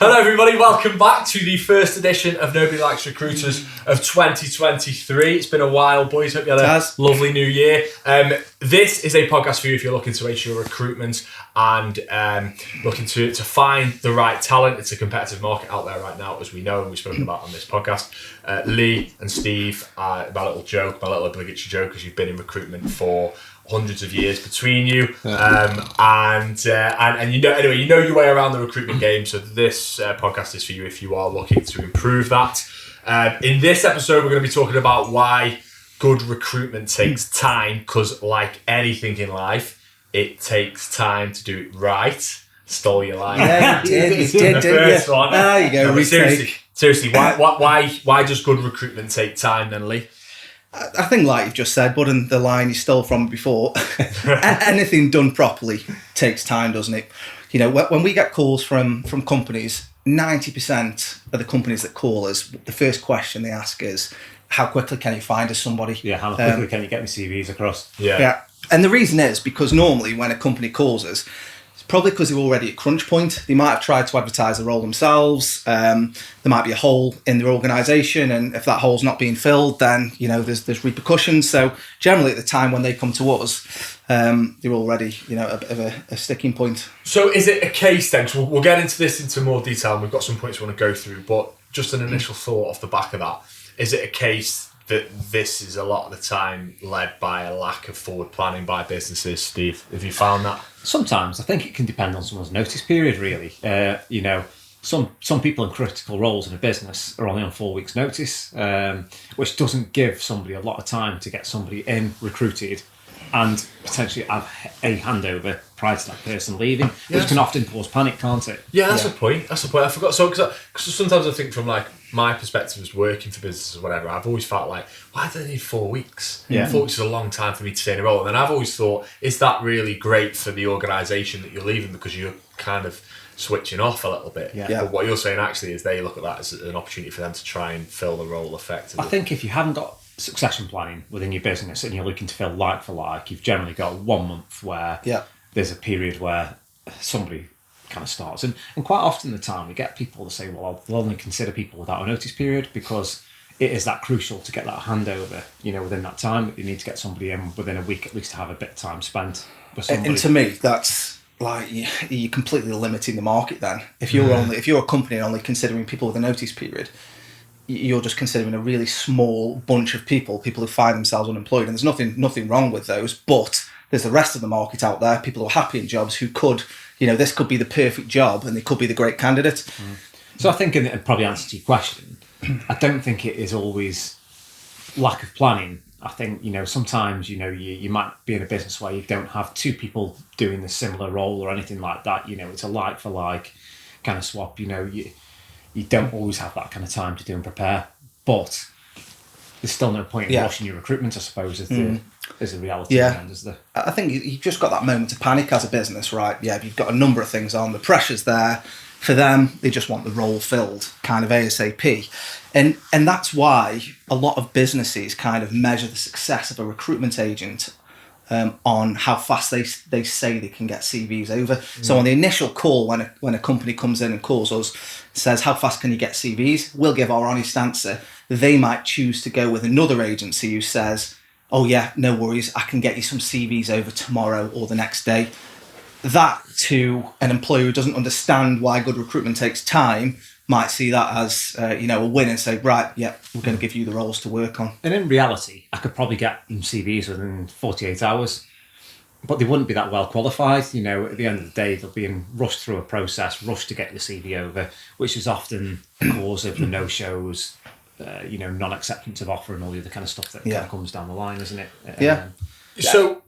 Hello everybody, welcome back to the first edition of Nobody Likes Recruiters of 2023. It's been a while, boys. Hope you had a lovely new year. This is a podcast for you if you're looking to ace your recruitment and looking to find the right talent. It's a competitive market out there right now, as we know, and we've spoken about on this podcast. Lee and Steve, my little obligatory joke, because you've been in recruitment for hundreds of years between you, and you know your way around the recruitment game. So this podcast is for you if you are looking to improve that. In this episode, we're going to be talking about why good recruitment takes time, because like anything in life, it takes time to do it right. Stole your line. Yeah, you did. The first one. There you go. No, seriously, why does good recruitment take time then, Lee? I think, like you've just said, but in the line you stole from before, anything done properly takes time, doesn't it? You know, when we get calls from companies, 90% of the companies that call us, the first question they ask is, how quickly can you find us somebody? Yeah, how quickly can you get me CVs across? Yeah. And the reason is because normally when a company calls us, probably because they're already at crunch point. They might have tried to advertise the role themselves. There might be a hole in their organisation, and if that hole's not being filled, then there's repercussions. So generally, at the time when they come to us, they're already a bit of a sticking point. So is it a case then? So we'll get into this into more detail, and we've got some points we want to go through. But just an initial thought off the back of that: is it a case that this is a lot of the time led by a lack of forward planning by businesses? Steve, have you found that? Sometimes I think it can depend on someone's notice period, really. Some people in critical roles in a business are only on 4 weeks' notice, which doesn't give somebody a lot of time to get somebody in, recruited, and potentially have a handover prior to that person leaving, which can often cause panic, can't it? Yeah, that's a point. I forgot. So, because sometimes I think from like my perspective as working for businesses or whatever, I've always felt like, why do they need 4 weeks? Yeah. 4 weeks is a long time for me to stay in a role. And then I've always thought, is that really great for the organisation that you're leaving, because you're kind of switching off a little bit? Yeah. But what you're saying actually is they look at that as an opportunity for them to try and fill the role effectively. I think if you haven't got succession planning within your business and you're looking to fill like for like, you've generally got 1 month where there's a period where somebody kind of starts. And quite often the time we get people to say, well, I'll only consider people without a notice period, because it is that crucial to get that handover, within that time. You need to get somebody in within a week at least to have a bit of time spent with somebody. And to me, that's like you're completely limiting the market then. If you're a company only considering people with a notice period, you're just considering a really small bunch of people who find themselves unemployed, and there's nothing wrong with those, but there's the rest of the market out there, people who are happy in jobs who could, this could be the perfect job and they could be the great candidate. So I think, and probably answer to your question, I don't think it is always lack of planning. I think, sometimes, you might be in a business where you don't have two people doing the similar role or anything like that. It's a like for like kind of swap. You don't always have that kind of time to do and prepare, but there's still no point in rushing your recruitment, I suppose, is the reality. Yeah. Is the... I think you've just got that moment of panic as a business, right? Yeah, you've got a number of things on, the pressure's there. For them, they just want the role filled kind of ASAP. And that's why a lot of businesses kind of measure the success of a recruitment agent on how fast they say they can get CVs over. So on the initial call, when a company comes in and calls us, says, how fast can you get CVs? We'll give our honest answer. They might choose to go with another agency who says, oh yeah, no worries, I can get you some CVs over tomorrow or the next day. That, to an employer who doesn't understand why good recruitment takes time, might see that as a win and say, right, yeah, we're going to give you the roles to work on. And in reality, I could probably get them CVs within 48 hours, but they wouldn't be that well qualified. At the end of the day, they'll be rushed through a process, rushed to get your CV over, which is often the cause of the no-shows, non-acceptance of offer and all the other kind of stuff that kind of comes down the line, isn't it? Yeah. So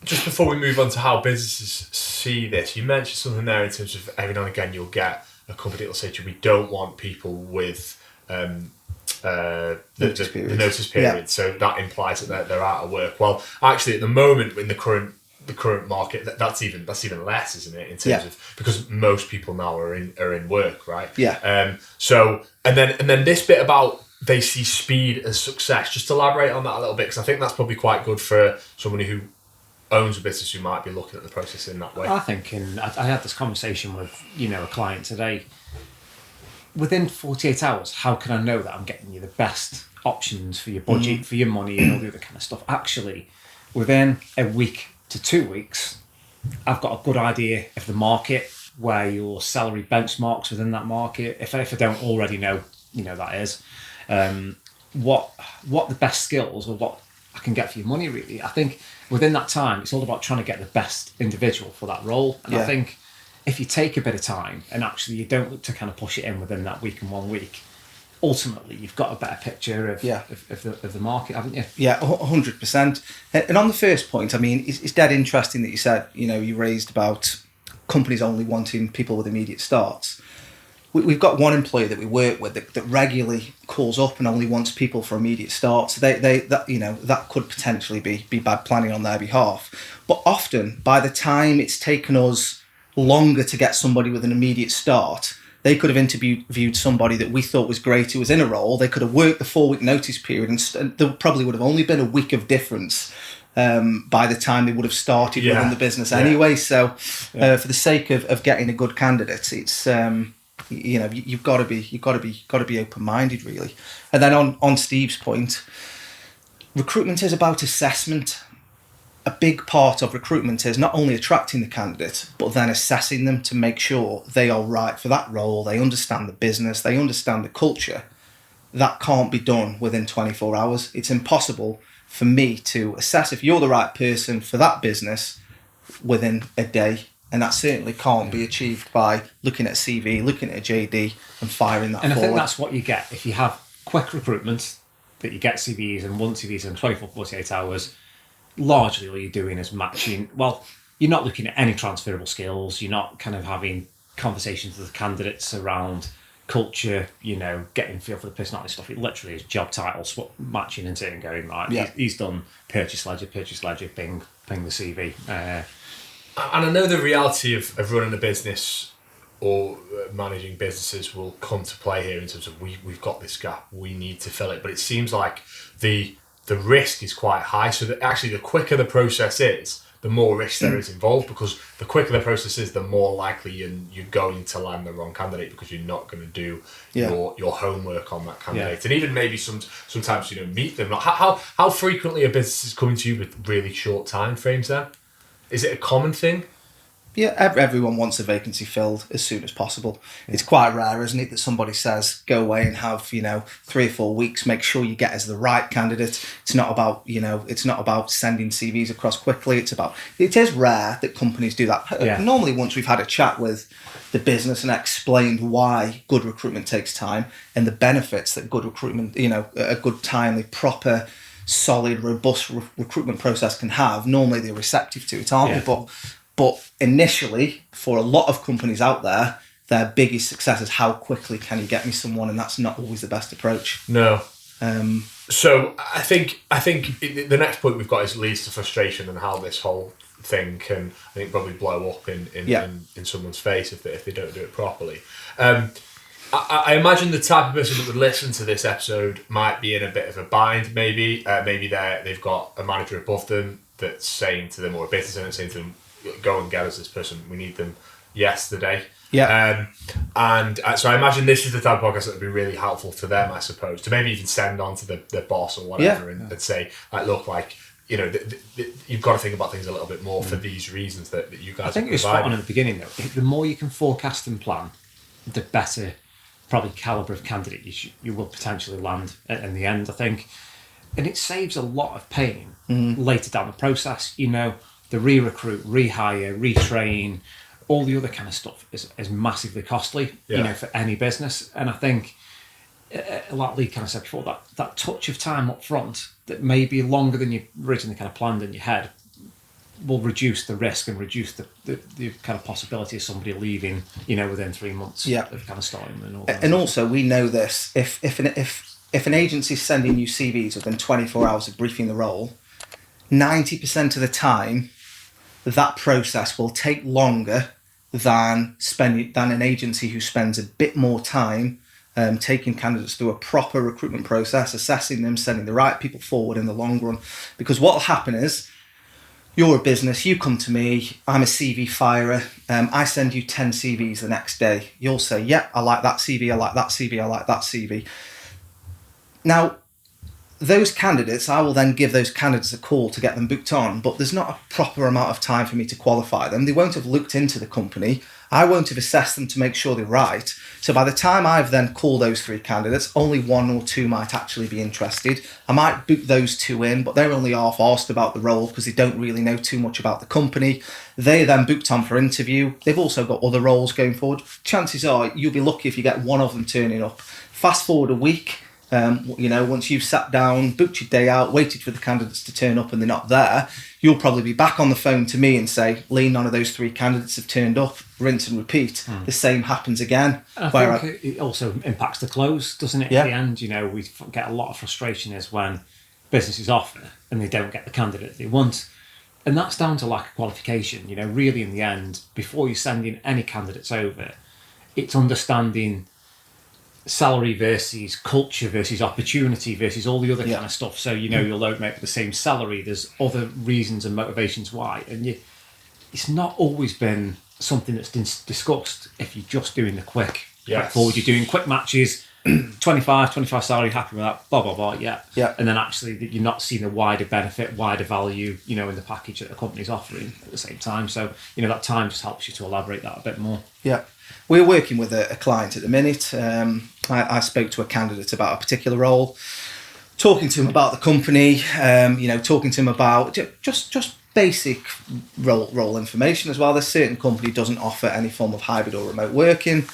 just before we move on to how businesses see this, you mentioned something there in terms of every now and again you'll get a company that will say to you, we don't want people with the notice period. Yeah. So that implies that they're out of work. Well, actually, at the moment in the current market, that's even less, isn't it? In terms of, because most people now are in work, right? Yeah. So and then this bit about they see speed as success. Just elaborate on that a little bit, because I think that's probably quite good for somebody who owns a business who might be looking at the process in that way? I think, and I had this conversation with a client today. Within 48 hours, how can I know that I'm getting you the best options for your budget, for your money, and all the other kind of stuff? Actually, within a week to 2 weeks, I've got a good idea of the market, where your salary benchmarks within that market. If I don't already know, that is what the best skills or what I can get for your money. Really, I think within that time, it's all about trying to get the best individual for that role. And I think if you take a bit of time and actually you don't look to kind of push it in within that week and 1 week, ultimately you've got a better picture of the market, haven't you? Yeah, 100%. And on the first point, I mean, it's dead interesting that you said, you raised about companies only wanting people with immediate starts. We've got one employee that we work with that regularly calls up and only wants people for immediate starts. That could potentially be bad planning on their behalf. But often, by the time it's taken us longer to get somebody with an immediate start, they could have interviewed somebody that we thought was great who was in a role. They could have worked the 4 week notice period, and there probably would have only been a week of difference by the time they would have started within the business anyway. So for the sake of getting a good candidate, it's you've got to be open minded, really. And then on Steve's point, recruitment is about assessment. A big part of recruitment is not only attracting the candidate, but then assessing them to make sure they are right for that role. They understand the business, they understand the culture. That can't be done within 24 hours. It's impossible for me to assess if you're the right person for that business within a day. And that certainly can't be achieved by looking at a CV, looking at a JD and firing that forward. And I think that's what you get. If you have quick recruitment, that you get CVs and want CVs in 24, 48 hours, largely all you're doing is matching. Well, you're not looking at any transferable skills. You're not kind of having conversations with the candidates around culture, getting feel for the personality stuff. It literally is job titles, matching and sitting going, right, he's done purchase ledger, ping the CV. And I know the reality of running a business or managing businesses will come to play here in terms of we've got this gap, we need to fill it. But it seems like the risk is quite high. So that actually the quicker the process is, the more risk there is involved, because the quicker the process is, the more likely you're going to land the wrong candidate because you're not going to do your homework on that candidate. And even maybe sometimes meet them. Like how frequently are businesses coming to you with really short time frames then? Is it a common thing? Yeah, everyone wants a vacancy filled as soon as possible. Yeah. It's quite rare, isn't it, that somebody says, go away and have, 3 or 4 weeks, make sure you get us the right candidate. It's not about, it's not about sending CVs across quickly. It is rare that companies do that. Yeah. Normally, once we've had a chat with the business and explained why good recruitment takes time and the benefits that good recruitment, a good, timely, proper, solid, robust recruitment process can have, normally they're receptive to it, aren't they? But initially, for a lot of companies out there, their biggest success is how quickly can you get me someone, and that's not always the best approach. No. So I think the next point we've got is leads to frustration and how this whole thing can, I think, probably blow up in someone's face if they don't do it properly. I imagine the type of person that would listen to this episode might be in a bit of a bind. Maybe they've got a manager above them that's saying to them, or a business owner saying to them, go and get us this person, we need them yesterday. Yeah. So I imagine this is the type of podcast that would be really helpful to them, I suppose, to maybe even send on to the boss or whatever and say, look, you've got to think about things a little bit more for these reasons that you guys. I think you're spot on at the beginning though. The more you can forecast and plan, the better probably calibre of candidate you will potentially land in the end, I think. And it saves a lot of pain later down the process. The re-recruit, rehire, retrain, all the other kind of stuff is massively costly, for any business. And I think, like Lee kind of said before, that touch of time up front that may be longer than you originally kind of planned in your head will reduce the risk and reduce the kind of possibility of somebody leaving, within 3 months of kind of starting. And also, we know this, if an agency's sending you CVs within 24 hours of briefing the role, 90% of the time, that process will take longer than an agency who spends a bit more time taking candidates through a proper recruitment process, assessing them, sending the right people forward in the long run. Because what will happen is, you're a business, you come to me, I'm a CV firer, I send you 10 CVs the next day. You'll say, yeah, I like that CV, I like that CV, I like that CV. Now, those candidates, I will then give those candidates a call to get them booked on, but there's not a proper amount of time for me to qualify them. They won't have looked into the company. I won't have assessed them to make sure they're right. So by the time I've then called those 3 candidates, only 1 or 2 might actually be interested. I might book those 2 in, but they're only half-arsed about the role because they don't really know too much about the company. They then booked on for interview. They've also got other roles going forward. Chances are you'll be lucky if you get 1 of them turning up. Fast forward a week, once you've sat down, booked your day out, waited for the candidates to turn up and they're not there, you'll probably be back on the phone to me and say, Lee, none of those 3 candidates have turned up. Rinse and repeat. The same happens again. I think it also impacts the close, doesn't it? Yeah. At the end, we get a lot of frustration is when businesses offer and they don't get the candidate they want. And that's down to lack of qualification. Really in the end, before you're sending any candidates over, it's understanding salary versus culture versus opportunity versus all the other kind of stuff. So you'll make the same salary. There's other reasons and motivations why, and it's not always been something that's been discussed. If you're just doing the quick forward, you're doing quick matches, 25 salary, happy with that, blah blah blah, and then actually you're not seeing the wider benefit, wider value, in the package that the company's offering at the same time. So that time just helps you to elaborate that a bit more. We're working with a client at the minute. I spoke to a candidate about a particular role, talking to him about the company, talking to him about just basic role information as well. This certain company doesn't offer any form of hybrid or remote working.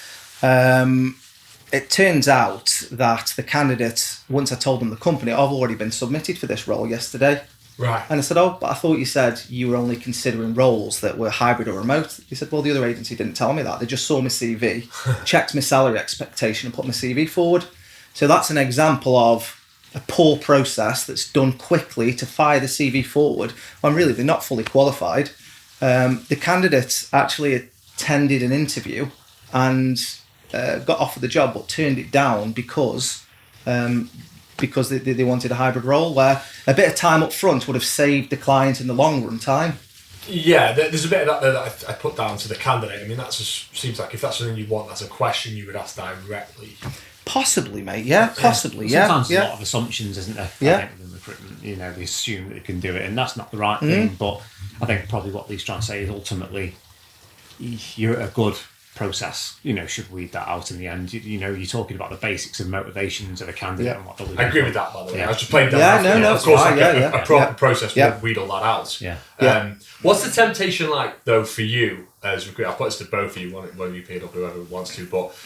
It turns out that the candidate, once I told them the company, I've already been submitted for this role yesterday. Right. And I said, but I thought you said you were only considering roles that were hybrid or remote. He said, well, the other agency didn't tell me that. They just saw my CV, checked my salary expectation and put my CV forward. So that's an example of a poor process that's done quickly to fire the CV forward when really they're not fully qualified. The candidate actually attended an interview and got offered the job but turned it down because they wanted a hybrid role where a bit of time up front would have saved the client in the long run time. Yeah, there's a bit of that there that I put down to the candidate. I mean, that just seems like if that's something you want, that's a question you would ask directly. Possibly, mate. Yeah, possibly. Sometimes Yeah. there's a lot of assumptions, isn't there? Yeah. I think, with recruitment, they assume that they can do it, and that's not the right thing. But I think probably what Lee's trying to say is ultimately, you're a good process, should weed that out in the end. You're talking about the basics and motivations of a candidate and what they're looking I agree for. with that, by the way. Yeah. I was just playing down. Of course, fine, a proper process would weed all that out. Yeah. What's the temptation like, though, for you as a recruiter? I'll put this to both of you, one of you paid up, whoever wants to, but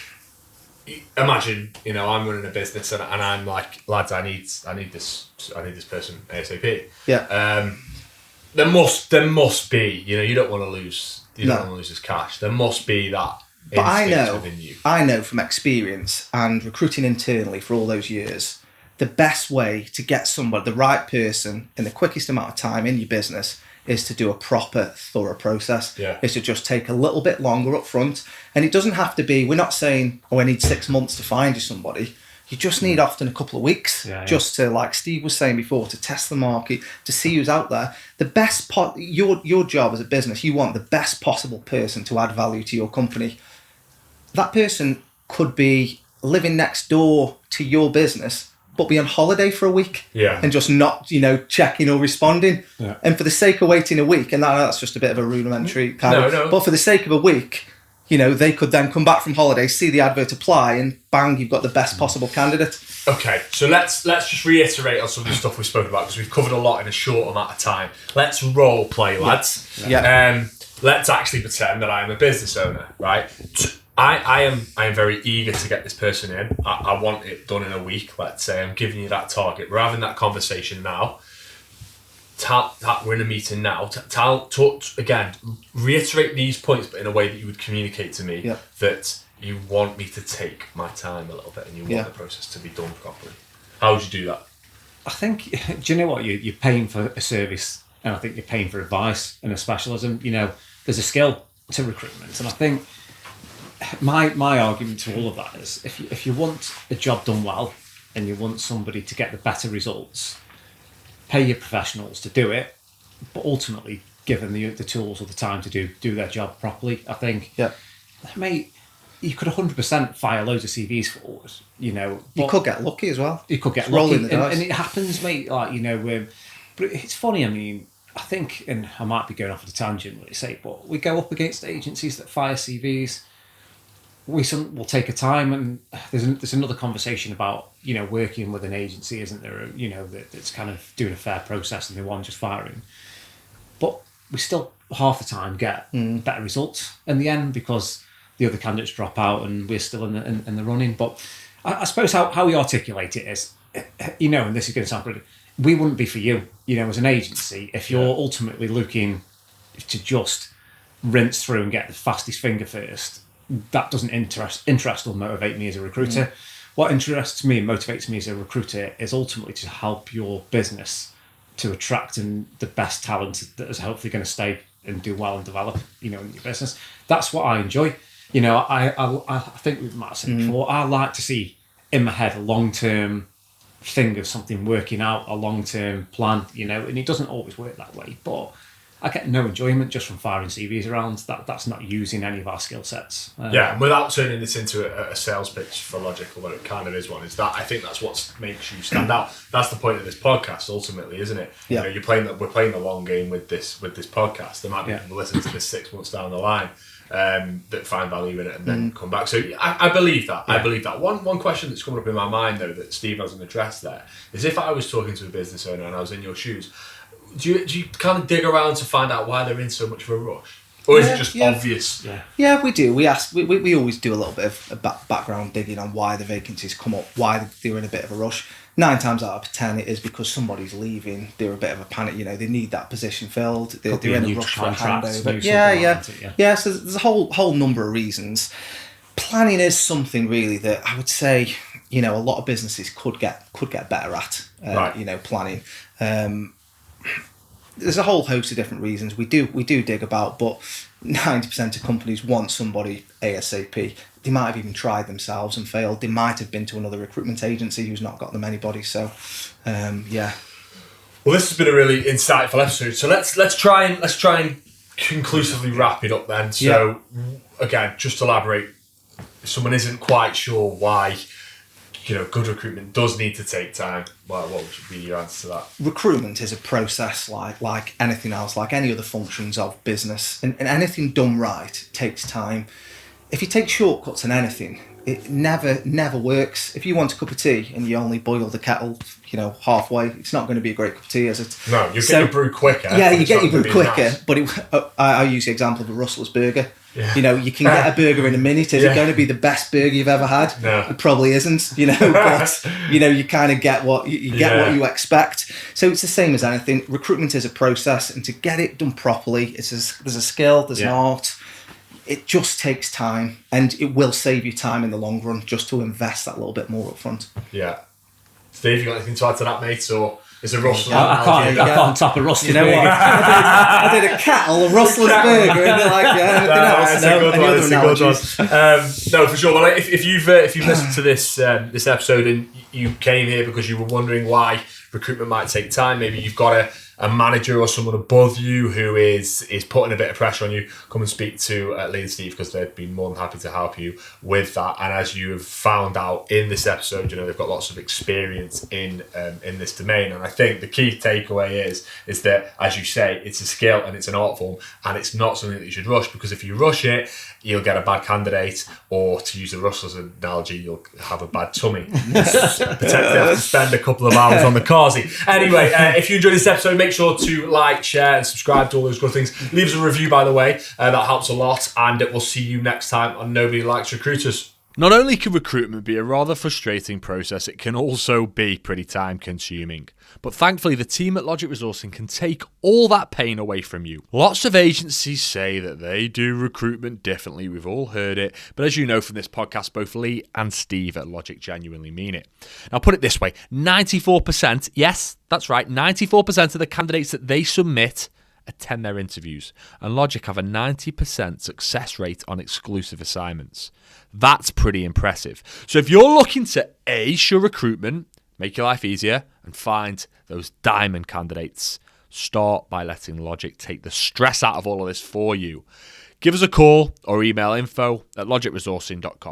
imagine, I'm running a business and I'm like, lads, I need this person ASAP. Yeah. There must be, you don't want to lose. You don't want to lose this cash. There must be that. But I know from experience and recruiting internally for all those years, the best way to get somebody, the right person, in the quickest amount of time in your business is to do a proper, thorough process. Is to just take a little bit longer up front. And it doesn't have to be, we're not saying, I need 6 months to find you somebody. You just need often a couple of weeks just to, like Steve was saying before, to test the market, to see who's out there. The best your job as a business, you want the best possible person to add value to your company. That person could be living next door to your business, but be on holiday for a week and just not, checking or responding. Yeah. And for the sake of waiting a week, and that's just a bit of a rudimentary but for the sake of a week, they could then come back from holiday, see the advert apply, and bang, you've got the best possible candidate. Okay, so let's just reiterate on some of the stuff we've spoken about because we've covered a lot in a short amount of time. Let's role play, lads. Let's actually pretend that I am a business owner, right? I am very eager to get this person in. I want it done in a week. Let's say I'm giving you that target. We're having that conversation now. We're in a meeting now. Talk again. Reiterate these points, but in a way that you would communicate to me that you want me to take my time a little bit and you want the process to be done properly. How would you do that? I think, do you know what? You're paying for a service, and I think you're paying for advice and a specialism. There's a skill to recruitment, and I think my argument to all of that is if you want a job done well and you want somebody to get the better results, pay your professionals to do it, but ultimately given the tools or the time to do their job properly. I think, mate, you could 100% fire loads of CVs forward, you know. You could get lucky as well. You could get lucky, and it happens, mate. Like, you know, but it's funny. I mean, I think, and I might be going off at a tangent, what you say, but we go up against agencies that fire CVs. We'll take a time, and there's another conversation about, you know, working with an agency, isn't there? You know, that's kind of doing a fair process and the one just firing, but we still half the time get better results in the end because the other candidates drop out and we're still in the running. But I suppose how we articulate it is, you know, and this is going to sound pretty, we wouldn't be for you, you know, as an agency, if you're ultimately looking to just rinse through and get the fastest finger first. That doesn't interest or motivate me as a recruiter. What interests me and motivates me as a recruiter is ultimately to help your business to attract the best talent that is hopefully going to stay and do well and develop, you know, in your business. That's what I enjoy. You know, I think we might have said before, I like to see in my head a long-term thing of something working out, a long-term plan, you know, and it doesn't always work that way, but I get no enjoyment just from firing CVs around. That's not using any of our skill sets. And without turning this into a sales pitch for Logic, although it kind of is one, is that I think that's what makes you stand out. That's the point of this podcast, ultimately, isn't it? Yeah. You know, we're playing the long game with this podcast. There might be people listening to this 6 months down the line that find value in it and then come back. So I believe that. Yeah. I believe that. One question that's coming up in my mind though that Steve hasn't addressed there is, if I was talking to a business owner and I was in your shoes, do you kind of dig around to find out why they're in so much of a rush? Or is it just obvious? Yeah, we do. We ask. We always do a little bit of background digging on why the vacancies come up, why they're in a bit of a rush. 9 times out of 10, it is because somebody's leaving. They're a bit of a panic. You know, they need that position filled. They're in a rush for a handover. Yeah. So there's a whole number of reasons. Planning is something really that I would say, you know, a lot of businesses could get better at. Right. You know, planning. There's a whole host of different reasons we do dig about, but 90% of companies want somebody ASAP. They might have even tried themselves and failed. They might have been to another recruitment agency who's not got them anybody. So, yeah. Well, this has been a really insightful episode. So let's try and conclusively wrap it up then. So again, just to elaborate, if someone isn't quite sure why, you know, good recruitment does need to take time, well, what would be your answer to that? Recruitment is a process like anything else, like any other functions of business, and anything done right takes time. If you take shortcuts in anything, it never works. If you want a cup of tea and you only boil the kettle, you know, halfway, it's not going to be a great cup of tea, is it? No, you get your brew quicker. Yeah, you get your brew quicker, nice. But I use the example of a Rustler's burger. Yeah. You know, you can get a burger in a minute. Is it going to be the best burger you've ever had? No. It probably isn't, you know, but, you know, you kind of get what you get what you expect. So it's the same as anything. Recruitment is a process, and to get it done properly, there's a skill, there's an art. It just takes time, and it will save you time in the long run just to invest that little bit more up front. Yeah. Steve, you got anything to add to that, mate? Or is a Rustler? I can't top a Rustler's burger. You know what? I did a kettle, a Rustler's burger, and they're like, anything else? It's a good one. No, for sure. Well, if you've listened to this episode and you came here because you were wondering why recruitment might take time, maybe you've got a manager or someone above you who is putting a bit of pressure on you, come and speak to Lee and Steve, because they'd be more than happy to help you with that. And as you have found out in this episode, you know, they've got lots of experience in this domain. And I think the key takeaway is that, as you say, it's a skill and it's an art form, and it's not something that you should rush, because if you rush it, you'll get a bad candidate, or to use the Rustler's analogy, you'll have a bad tummy. Potentially have to spend a couple of hours on the carsy. Anyway, if you enjoyed this episode, make sure to like, share, and subscribe to all those good things. Leave us a review, by the way. That helps a lot, and we'll see you next time on Nobody Likes Recruiters. Not only can recruitment be a rather frustrating process, it can also be pretty time consuming. But thankfully, the team at Logic Resourcing can take all that pain away from you. Lots of agencies say that they do recruitment differently. We've all heard it. But as you know from this podcast, both Lee and Steve at Logic genuinely mean it. Now, put it this way, 94%, yes, that's right, 94% of the candidates that they submit attend their interviews, and Logic have a 90% success rate on exclusive assignments. That's pretty impressive. So if you're looking to ace your recruitment, make your life easier, and find those diamond candidates, Start by letting Logic take the stress out of all of this for you. Give us a call or email info@logicresourcing.com.